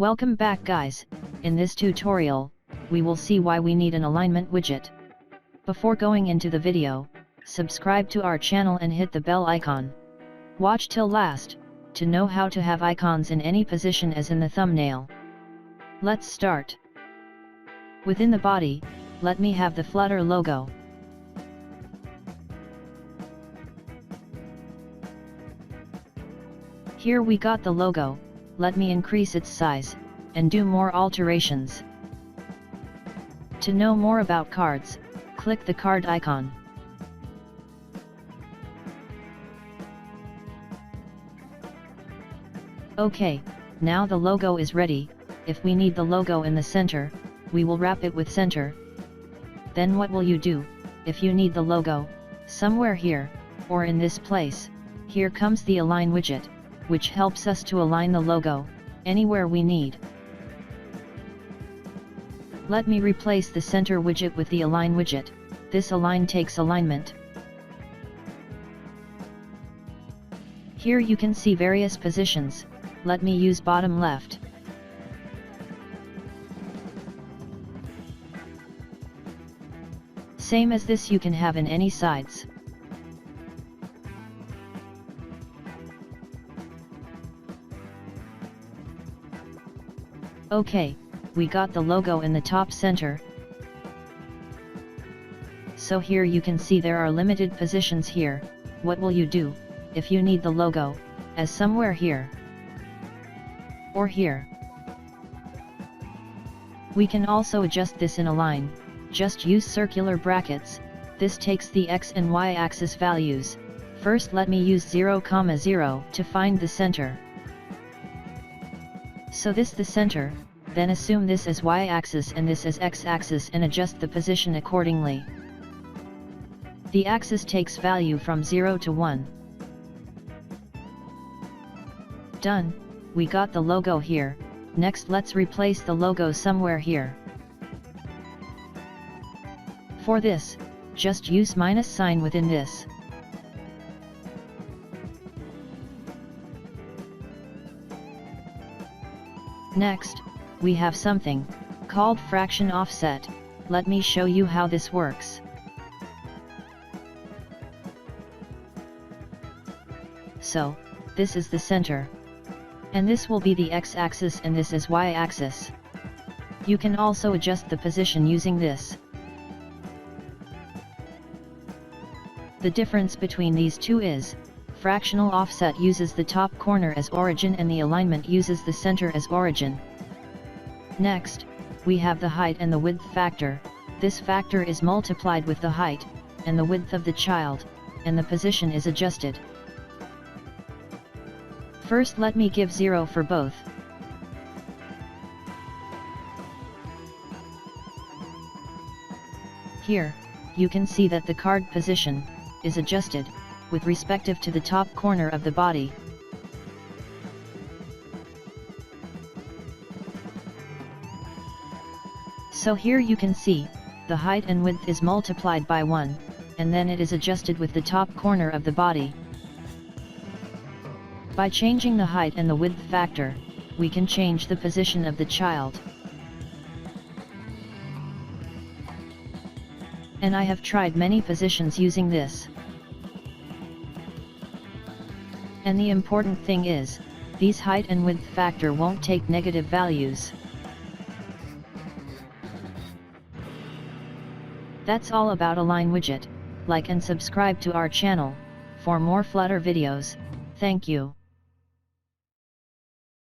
Welcome back guys. In this tutorial, we will see why we need an alignment widget. Before going into the video, subscribe to our channel and hit the bell icon. Watch till last, to know how to have icons in any position as in the thumbnail. Let's start. Within the body, let me have the Flutter logo. Here we got the logo. Let me increase its size, and do more alterations. To know more about cards, click the card icon. Okay, now the logo is ready. If we need the logo in the center, we will wrap it with center. Then what will you do, if you need the logo, somewhere here, or in this place? Here comes the Align widget, which helps us to align the logo, anywhere we need. Let me replace the center widget with the Align widget. This Align takes alignment. Here you can see various positions. Let me use bottom left. Same as this you can have in any sides. Okay, we got the logo in the top center. So here you can see there are limited positions here. What will you do, if you need the logo, as somewhere here, or here? We can also adjust this in Align. Just use circular brackets. This takes the X and Y axis values. First let me use 0, 0 to find the center. So this the center, then assume this as y-axis and this as x-axis and adjust the position accordingly. The axis takes value from 0 to 1. Done, we got the logo here. Next let's replace the logo somewhere here. For this, just use minus sign within this. Next, we have something called fraction offset. Let me show you how this works. So, this is the center. And this will be the x-axis and this is y-axis. You can also adjust the position using this. The difference between these two is, fractional offset uses the top corner as origin and the alignment uses the center as origin. Next, we have the height and the width factor. This factor is multiplied with the height, and the width of the child, and the position is adjusted. First let me give 0 for both. Here, you can see that the card position is adjusted, with respective to the top corner of the body. So here you can see, the height and width is multiplied by 1, and then it is adjusted with the top corner of the body. By changing the height and the width factor, we can change the position of the child. And I have tried many positions using this. And the important thing is, these height and width factor won't take negative values. That's all about Align widget. Like and subscribe to our channel for more Flutter videos. Thank you.